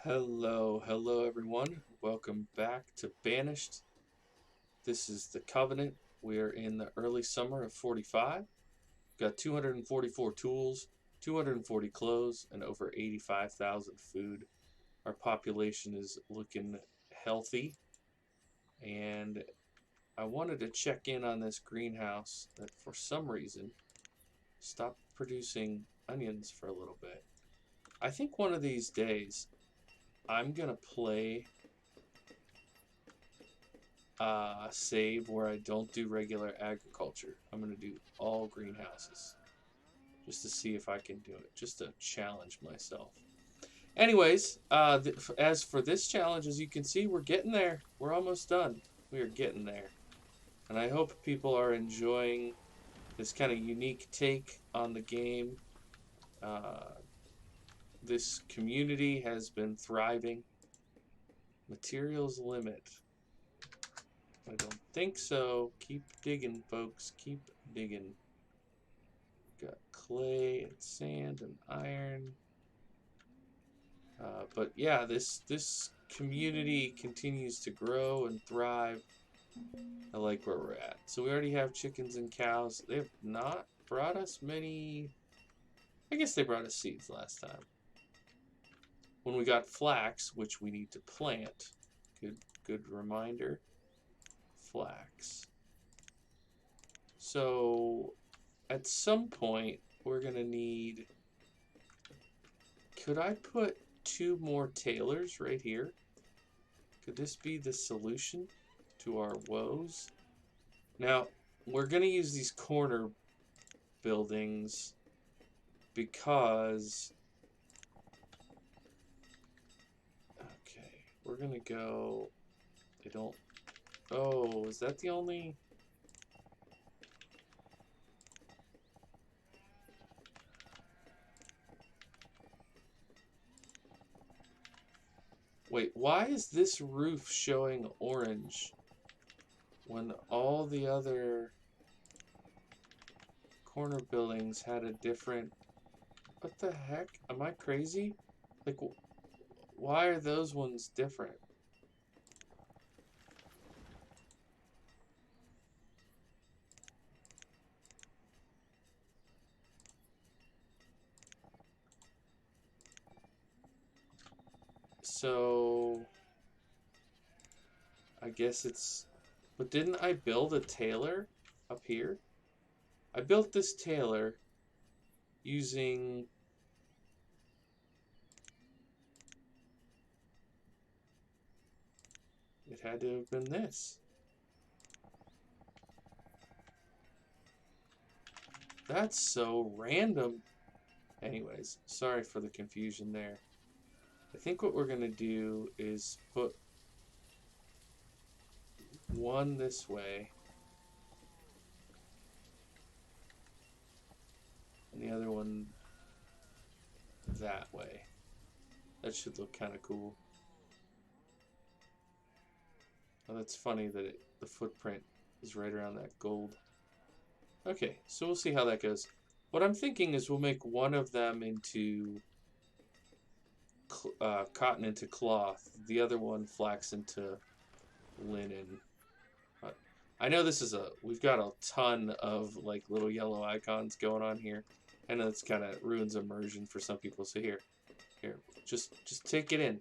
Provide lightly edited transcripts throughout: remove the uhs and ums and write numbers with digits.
Hello everyone. Welcome back to Banished. This is the Covenant. We're in the early summer of 45. We've got 244 tools, 240 clothes, and over 85,000 food. Our population is looking healthy, and I wanted to check in on this greenhouse that for some reason stopped producing onions for a little bit. I think one of these days I'm gonna play save where I don't do regular agriculture. I'm going to do all greenhouses just to see if I can do it, just to challenge myself. Anyways, as for this challenge, as you can see, we're getting there. We're almost done. We are getting there. And I hope people are enjoying this kind of unique take on the game. This community has been thriving. Materials limit. I don't think so. Keep digging, folks. Keep digging. Got clay and sand and iron. But yeah, this community continues to grow and thrive. I like where we're at. So we already have chickens and cows. They have not brought us many. I guess they brought us seeds last time. When we got flax, which we need to plant. Good reminder. Flax. So at some point we're gonna need. Could I put 2 more tailors right here? Could this be the solution to our woes? Now, we're going to use these corner buildings because... Okay, we're going to go... They don't... Oh, is that the only... Wait, why is this roof showing orange when all the other corner buildings had a different... What the heck? Am I crazy? Like, why are those ones different? So, I guess it's... But didn't I build a tailor up here? I built this tailor using... It had to have been this. That's so random. Anyways, sorry for the confusion there. I think what we're going to do is put one this way and the other one that way. That should look kind of cool. Oh, that's funny that the footprint is right around that gold. Okay, so we'll see how that goes. What I'm thinking is we'll make one of them into cotton into cloth, the other one flax into linen. I know this is we've got a ton of like little yellow icons going on here. I know it's kind of ruins immersion for some people. So here, just take it in.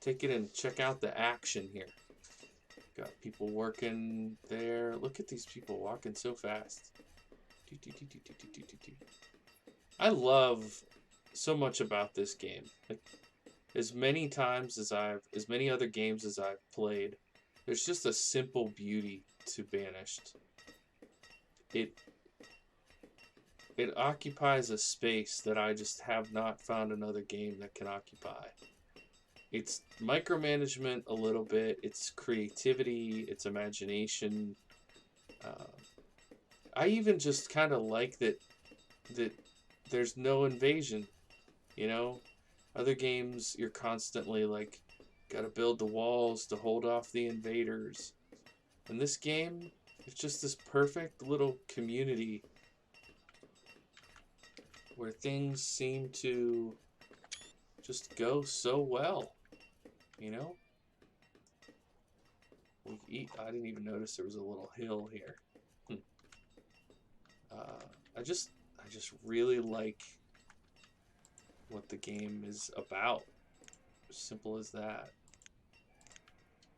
Take it in. Check out the action here. Got people working there. Look at these people walking so fast. I love so much about this game. Like, as many other games as I've played, there's just a simple beauty to Banished. It occupies a space that I just have not found another game that can occupy. It's micromanagement a little bit, it's creativity, it's imagination. I even just kind of like that there's no invasion, you know? Other games, you're constantly like, gotta build the walls to hold off the invaders. In this game, it's just this perfect little community where things seem to just go so well, you know? We eat. I didn't even notice there was a little hill here. I just really like what the game is about. Simple as that.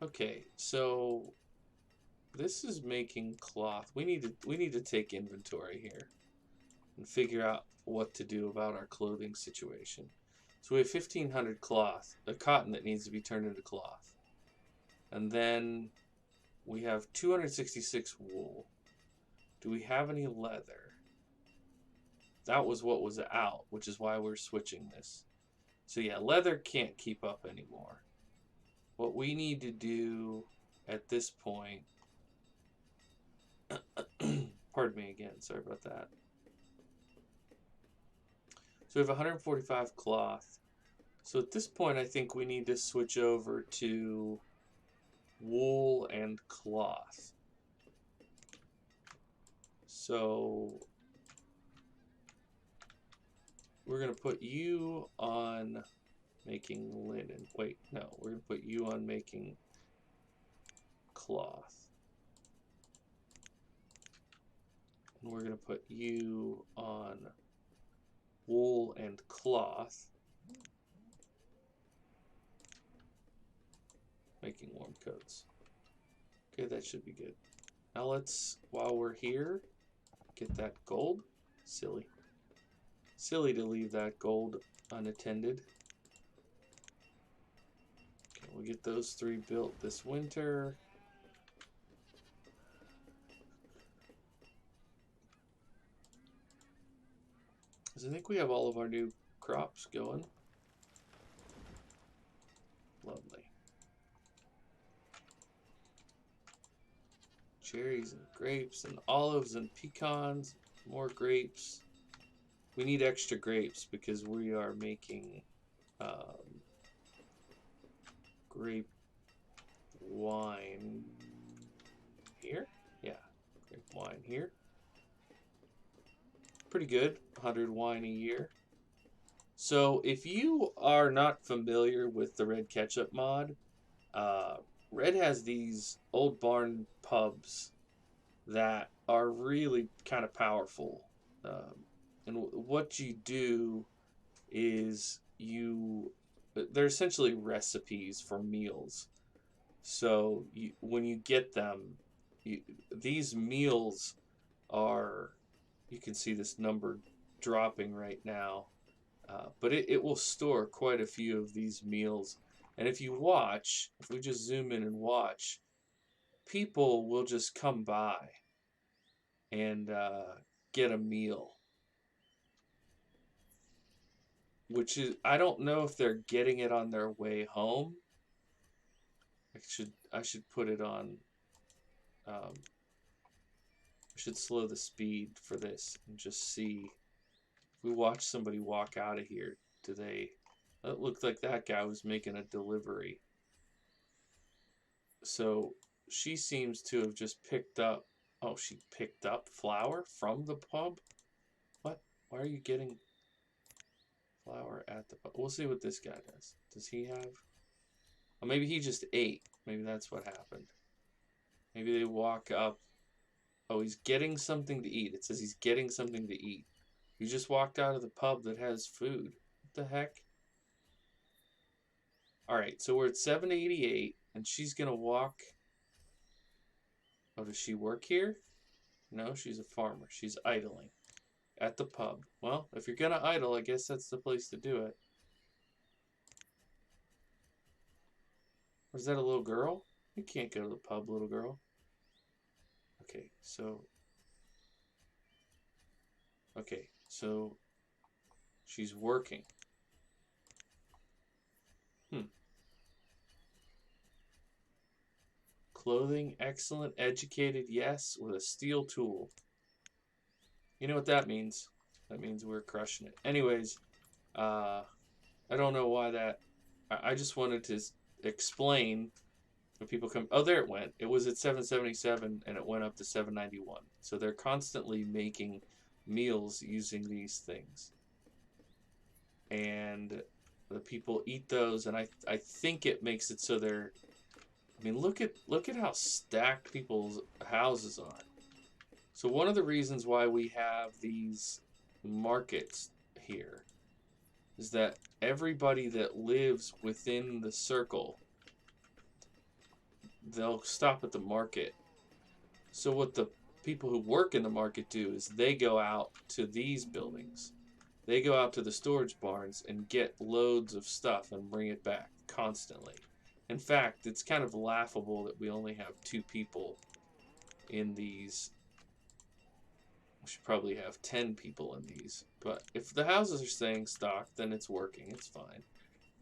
Okay, so this is making cloth. We need to take inventory here and figure out what to do about our clothing situation. So we have 1,500 cloth, the cotton that needs to be turned into cloth. And then we have 266 wool. Do we have any leather? That was what was out, which is why we're switching this. So yeah, leather can't keep up anymore. What we need to do at this point, pardon me again, sorry about that. So we have 145 cloth. So at this point, I think we need to switch over to wool and cloth. So we're going to put you on making linen. Wait, no, we're going to put you on making cloth. And we're going to put you on wool and cloth. Making warm coats. Okay, that should be good. Now let's, while we're here, get that gold. Silly. Silly to leave that gold unattended. Okay, we'll get those 3 built this winter. Because I think we have all of our new crops going. Lovely. Cherries and grapes and olives and pecans. More grapes. We need extra grapes because we are making grape wine here. Yeah, grape wine here. Pretty good, 100 wine a year. So if you are not familiar with the Red Ketchup mod, Red has these old barn pubs that are really kind of powerful. And what you do is they're essentially recipes for meals. So when you get them, these meals are, you can see this number dropping right now, but it will store quite a few of these meals. And if you watch, if we just zoom in and watch, people will just come by and get a meal. Which is, I don't know if they're getting it on their way home. I should put it on. I should slow the speed for this and just see. If we watch somebody walk out of here, do they? It looked like that guy was making a delivery. So she seems to have just picked up. Oh, she picked up flour from the pub? What? Why are you getting flour at the pub? We'll see what this guy does. Does he have? Oh, maybe he just ate. Maybe that's what happened. Maybe they walk up. Oh, he's getting something to eat. It says he's getting something to eat. You just walked out of the pub that has food. What the heck? All right, so we're at 788, and she's going to walk. Oh, does she work here? No, she's a farmer. She's idling at the pub. Well, if you're going to idle, I guess that's the place to do it. Or is that a little girl? You can't go to the pub, little girl. Okay, so she's working. Clothing, excellent. Educated, yes, with a steel tool. You know what that means? That means we're crushing it. Anyways, I don't know why that. I just wanted to explain when people come. Oh, there it went. It was at 777 and it went up to 791. So they're constantly making meals using these things. And The people eat those, and I think it makes it so they're. I mean, look at how stacked people's houses are. So one of the reasons why we have these markets here is that everybody that lives within the circle, they'll stop at the market. So what the people who work in the market do is they go out to these buildings. They go out to the storage barns and get loads of stuff and bring it back constantly. In fact, it's kind of laughable that we only have 2 people in these. We should probably have 10 people in these. But if the houses are staying stocked, then it's working. It's fine.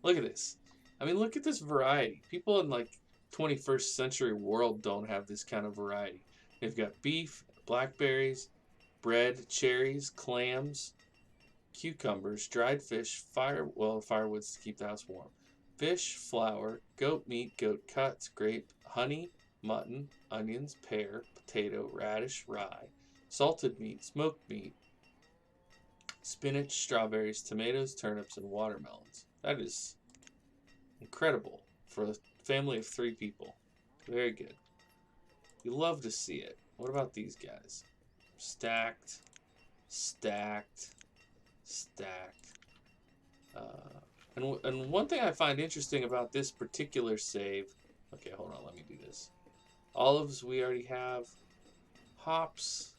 Look at this. I mean, look at this variety. People in like 21st century world don't have this kind of variety. They've got beef, blackberries, bread, cherries, clams, cucumbers, dried fish, firewoods to keep the house warm, fish, flour, goat meat, goat cuts, grape, honey, mutton, onions, pear, potato, radish, rye, salted meat, smoked meat, spinach, strawberries, tomatoes, turnips, and watermelons. That is incredible for a family of 3 people. Very good. You love to see it. What about these guys? Stacked, stacked, stacked. And one thing I find interesting about this particular save. Okay, hold on. Let me do this. Olives we already have. Hops,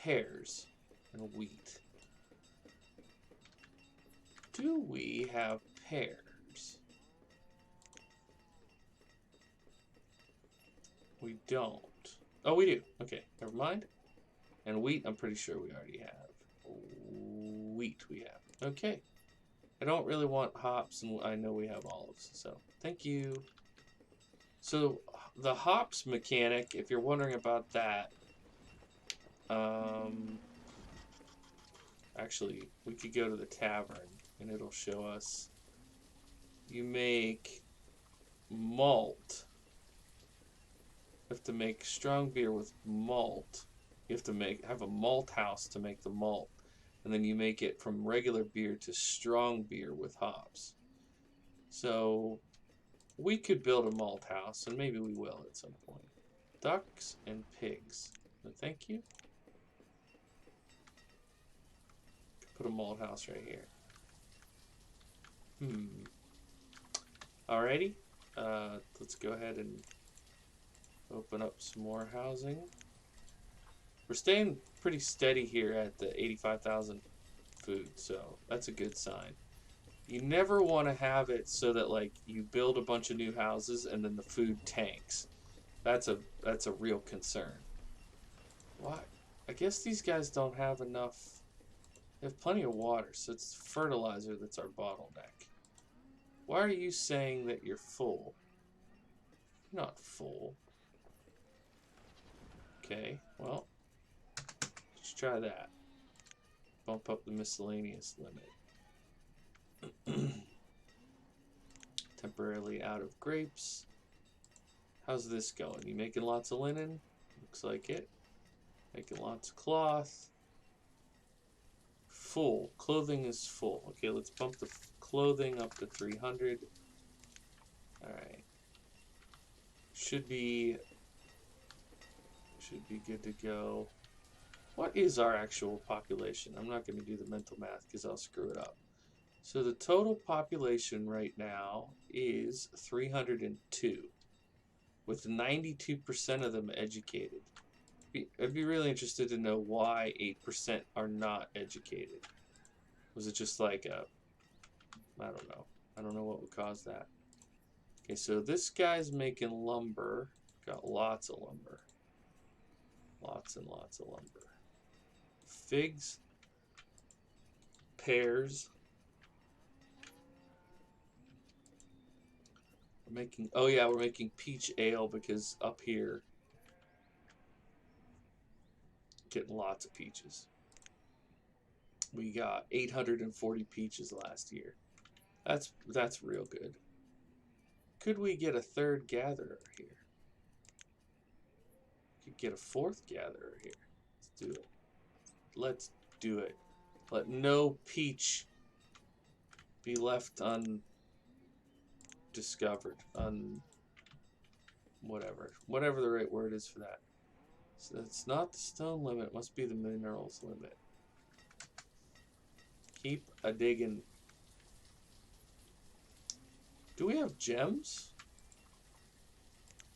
pears, and wheat. Do we have pears? We don't. Oh, we do. Okay, never mind. And wheat, I'm pretty sure we already have. Wheat we have. Okay. I don't really want hops, and I know we have olives, so thank you. So the hops mechanic, if you're wondering about that, actually, we could go to the tavern, and it'll show us. You make malt. You have to make strong beer with malt. You have to have a malt house to make the malt. And then you make it from regular beer to strong beer with hops. So we could build a malt house, and maybe we will at some point. Ducks and pigs. No, thank you. Put a malt house right here. Alrighty. Let's go ahead and open up some more housing. We're staying pretty steady here at the 85,000 food, so that's a good sign. You never want to have it so that like you build a bunch of new houses and then the food tanks. That's a real concern. Why? I guess these guys don't have enough. They have plenty of water, so it's fertilizer that's our bottleneck. Why are you saying that you're full? You're not full. Okay, well, let's try that. Bump up the miscellaneous limit. Temporarily out of grapes. How's this going? You making lots of linen? Looks like it. Making lots of cloth. Full. Clothing is full. Okay, let's bump the clothing up to 300. Alright. Should be good to go. What is our actual population? I'm not going to do the mental math because I'll screw it up. So the total population right now is 302, with 92% of them educated. I'd be really interested to know why 8% are not educated. Was it just like I don't know. I don't know what would cause that. Okay, so this guy's making lumber. Got lots of lumber. Lots and lots of lumber. Figs. Pears. We're making, oh yeah, we're making peach ale because up here, getting lots of peaches. We got 840 peaches last year. That's real good. Could we get a third gatherer here? Could get a fourth gatherer here. Let's do it. Let's do it. Let no peach be left undiscovered, whatever the right word is for that. So it's not the stone limit, it must be the minerals limit. Keep a digging. Do we have gems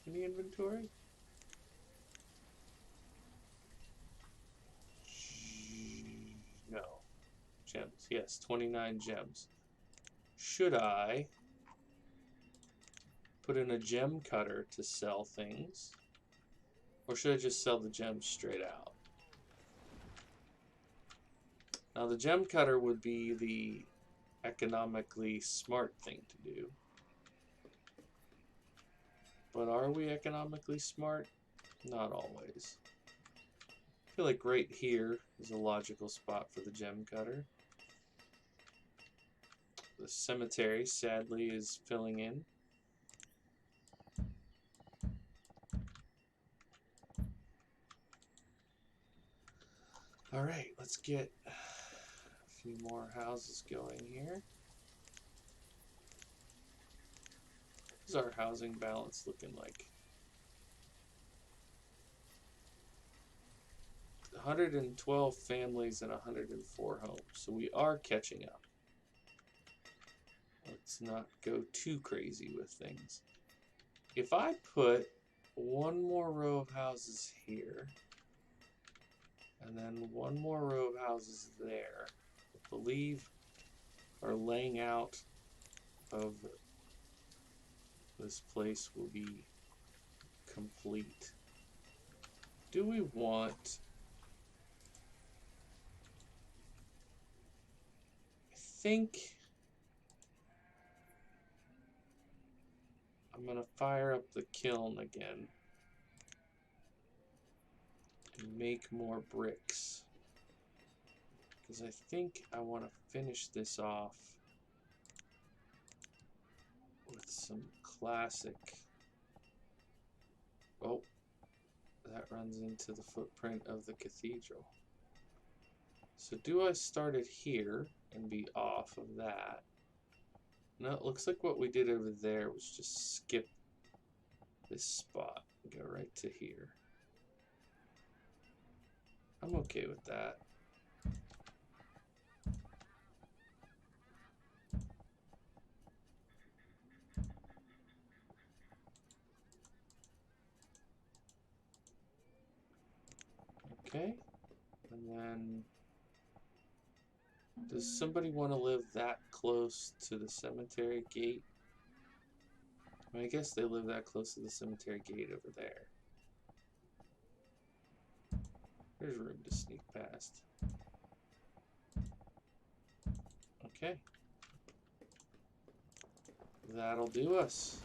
in the inventory? No. Gems. Yes, 29 gems. Should I put in a gem cutter to sell things? Or should I just sell the gems straight out? Now the gem cutter would be the economically smart thing to do. But are we economically smart? Not always. I feel like right here is a logical spot for the gem cutter. The cemetery, sadly, is filling in. Alright, let's get a few more houses going here. What's our housing balance looking like? 112 families and 104 homes, so we are catching up. Let's not go too crazy with things. If I put one more row of houses here, and then one more row of houses there, I believe our laying out of this place will be complete. Do we want... I think I'm gonna fire up the kiln again and make more bricks, because I think I want to finish this off with some classic... Oh, that runs into the footprint of the cathedral. So do I start it here and be off of that? No, it looks like what we did over there was just skip this spot and go right to here. I'm okay with that. Okay, and then does somebody want to live that close to the cemetery gate? I mean, I guess they live that close to the cemetery gate over there. There's room to sneak past. Okay. That'll do us.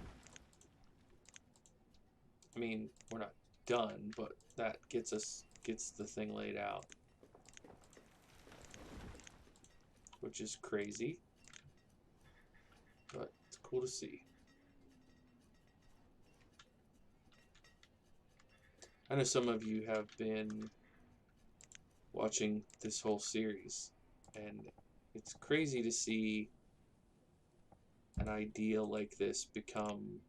I mean, we're not done, but that gets the thing laid out. Which is crazy. But it's cool to see. I know some of you have been watching this whole series, and it's crazy to see an idea like this become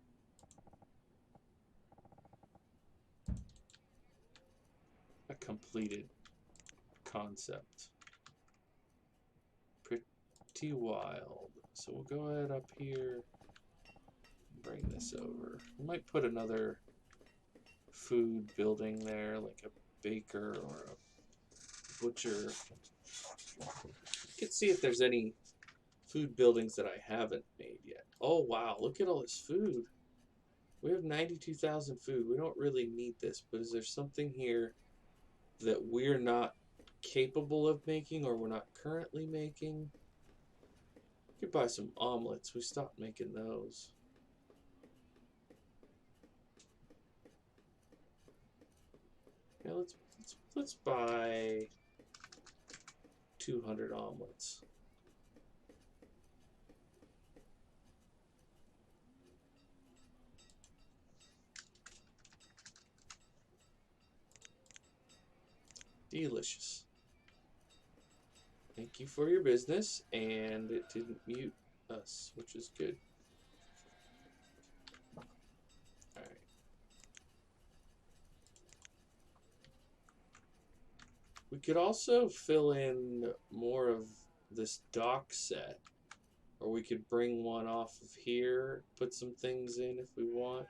a completed concept. Pretty wild. So we'll go ahead up here and bring this over. We might put another food building there, like a baker or a butcher. You can see if there's any food buildings that I haven't made yet. Oh wow, look at all this food. We have 92,000 food. We don't really need this, but is there something here that we're not capable of making or we're not currently making? We could buy some omelets. We stopped making those. Yeah, let's buy 200 omelets. Delicious. Thank you for your business, and it didn't mute us, which is good. Alright. We could also fill in more of this dock set. Or we could bring one off of here, put some things in if we want.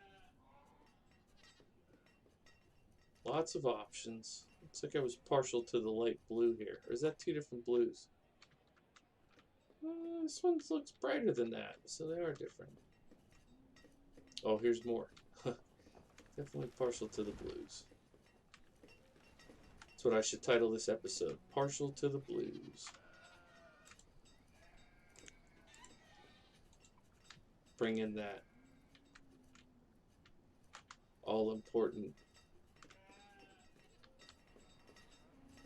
Lots of options. Looks like I was partial to the light blue here. Or is that two different blues? This one looks brighter than that, so they are different. Oh, here's more. Definitely partial to the blues. That's what I should title this episode. Partial to the blues. Bring in that all-important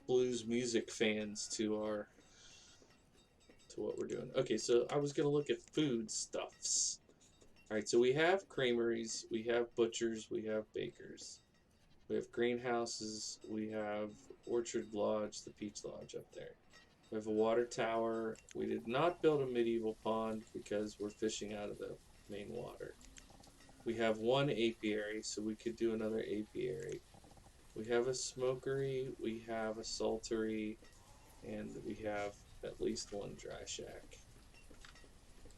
blues music fans to what we're doing. Okay, so I was gonna look at foodstuffs. Alright, so we have creameries, we have butchers, we have bakers. We have greenhouses, we have Orchard Lodge, the Peach Lodge up there. We have a water tower. We did not build a medieval pond because we're fishing out of the main water. We have one apiary, so we could do another apiary. We have a smokery, we have a saltery, and we have at least one dry shack.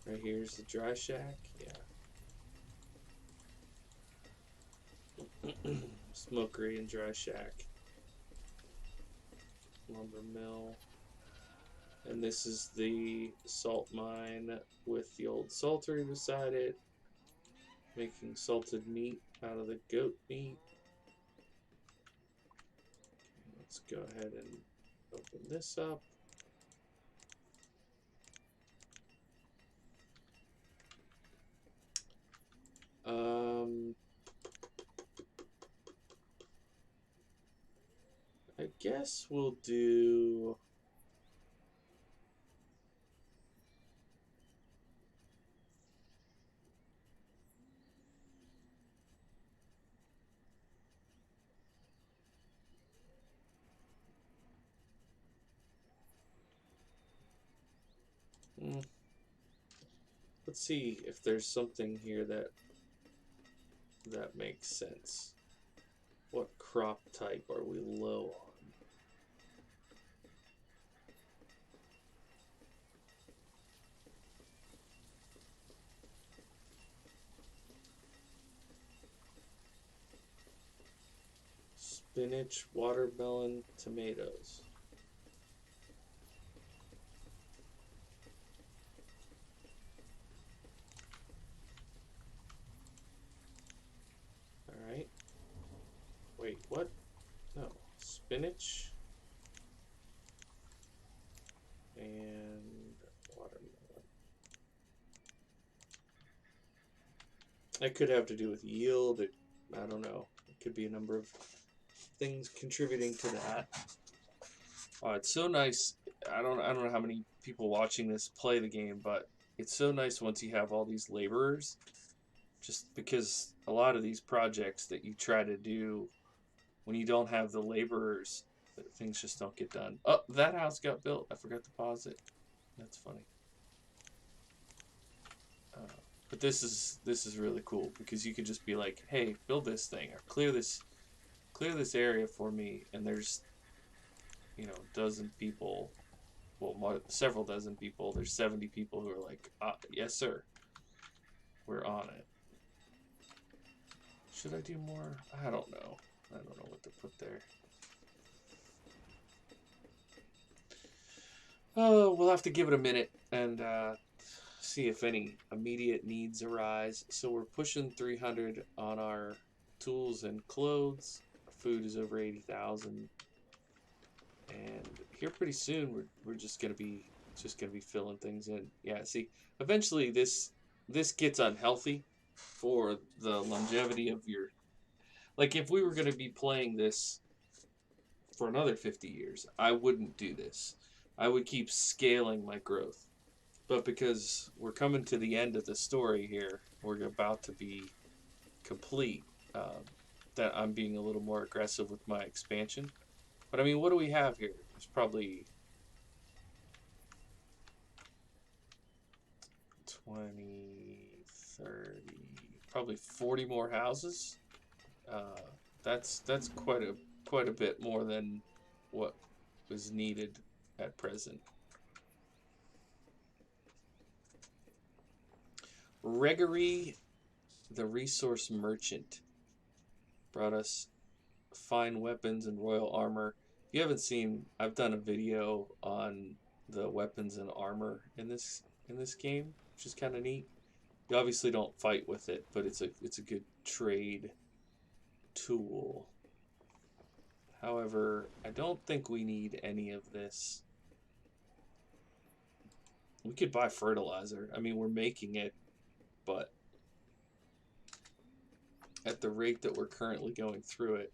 Right here's the dry shack, yeah. Smokery and dry shack. Lumber mill. And this is the salt mine with the old saltery beside it. Making salted meat out of the goat meat. Okay, let's go ahead and open this up. I guess we'll do... Let's see if there's something here that makes sense. What crop type are we low on? Spinach, watermelon, tomatoes. Alright. Wait, what? No. Spinach and watermelon. That could have to do with yield. I don't know. It could be a number of things contributing to that. Oh, it's so nice. I don't know how many people watching this play the game, but it's so nice once you have all these laborers. Just because a lot of these projects that you try to do, when you don't have the laborers, things just don't get done. Oh, that house got built. I forgot to pause it. That's funny. But this is really cool because you could just be like, hey, build this thing or clear this area for me, and there's, you know, a dozen people, well, several dozen people. There's 70 people who are like, yes sir, we're on it. Should I do more? I don't know. I don't know what to put there. Oh, we'll have to give it a minute and see if any immediate needs arise. So we're pushing 300 on our tools and clothes. Our food is over 80,000, and here pretty soon we're just gonna be filling things in. Yeah, see, eventually this gets unhealthy for the longevity of your. Like, if we were gonna be playing this for another 50 years, I wouldn't do this. I would keep scaling my growth. But because we're coming to the end of the story here, we're about to be complete, that I'm being a little more aggressive with my expansion. But I mean, what do we have here? There's probably probably 40 more houses. That's quite a bit more than what was needed at present. Gregory, the resource merchant, brought us fine weapons and royal armor. If you haven't seen, I've done a video on the weapons and armor in this game, which is kind of neat. You obviously don't fight with it, but it's a good trade tool. However, I don't think we need any of this. We could buy fertilizer. I mean, we're making it, but at the rate that we're currently going through it,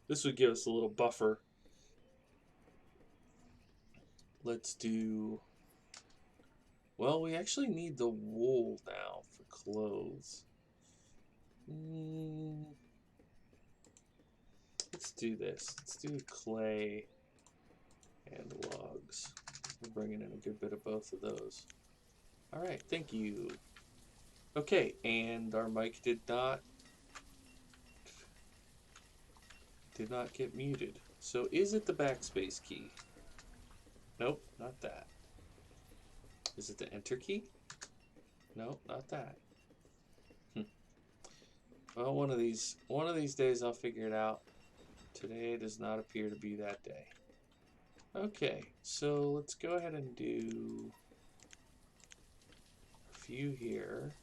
this would give us a little buffer. Let's do... Well, we actually need the wool now for clothes. Let's do this. Let's do clay and logs. We're bringing in a good bit of both of those. All right, thank you. Okay, and our mic did not get muted. So is it the backspace key? Nope, not that. Is it the enter key? Nope, not that. Well, one of these days I'll figure it out. Today does not appear to be that day. Okay, so let's go ahead and do a few here.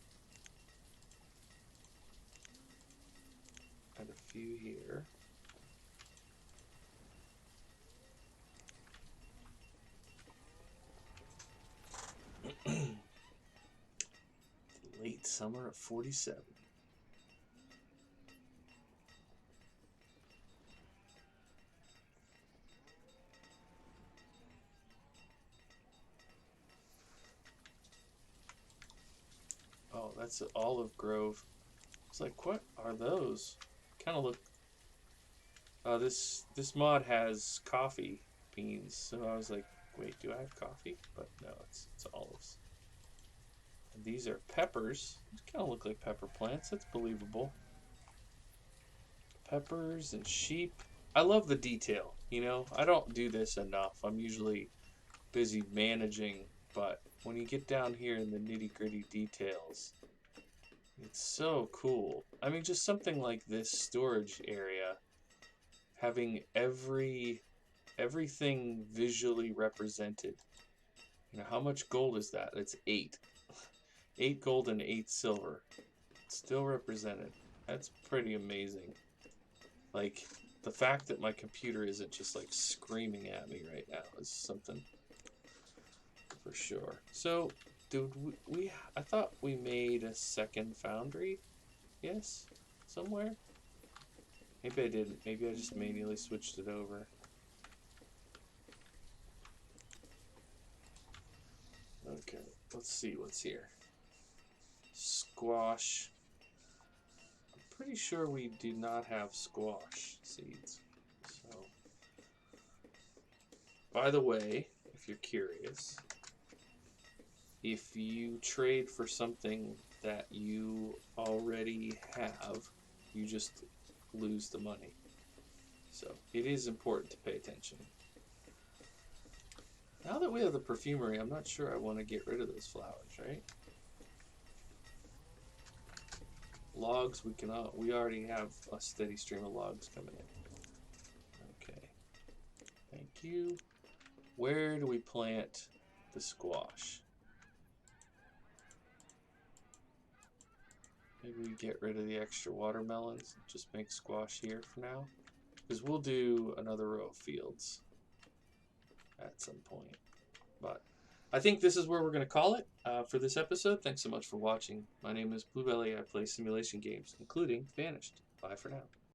And a few here. Late summer of 47. Oh, that's an olive grove. It's like, what are those? Kind of look... this mod has coffee beans, so I was like, wait, do I have coffee? But no, it's olives. And these are peppers. These kind of look like pepper plants. That's believable. Peppers and sheep. I love the detail, you know? I don't do this enough. I'm usually busy managing, but when you get down here in the nitty-gritty details, it's so cool. I mean, just something like this storage area, having everything visually represented. You know, how much gold is that? It's 8. 8 gold and 8 silver. Still represented. That's pretty amazing. Like, the fact that my computer isn't just like screaming at me right now is something for sure. So, dude, I thought we made a second Foundry. Yes? Somewhere? Maybe I didn't. Maybe I just manually switched it over. Okay, let's see what's here. Squash. I'm pretty sure we do not have squash seeds. So, by the way, if you're curious, if you trade for something that you already have, you just lose the money. So it is important to pay attention. Now that we have the perfumery, I'm not sure I want to get rid of those flowers, right? Logs, we already have a steady stream of logs coming in. Okay. Thank you. Where do we plant the squash? Maybe we get rid of the extra watermelons and just make squash here for now. Because we'll do another row of fields at some point. But I think this is where we're going to call it for this episode. Thanks so much for watching. My name is Bluebelly. I play simulation games, including Banished. Bye for now.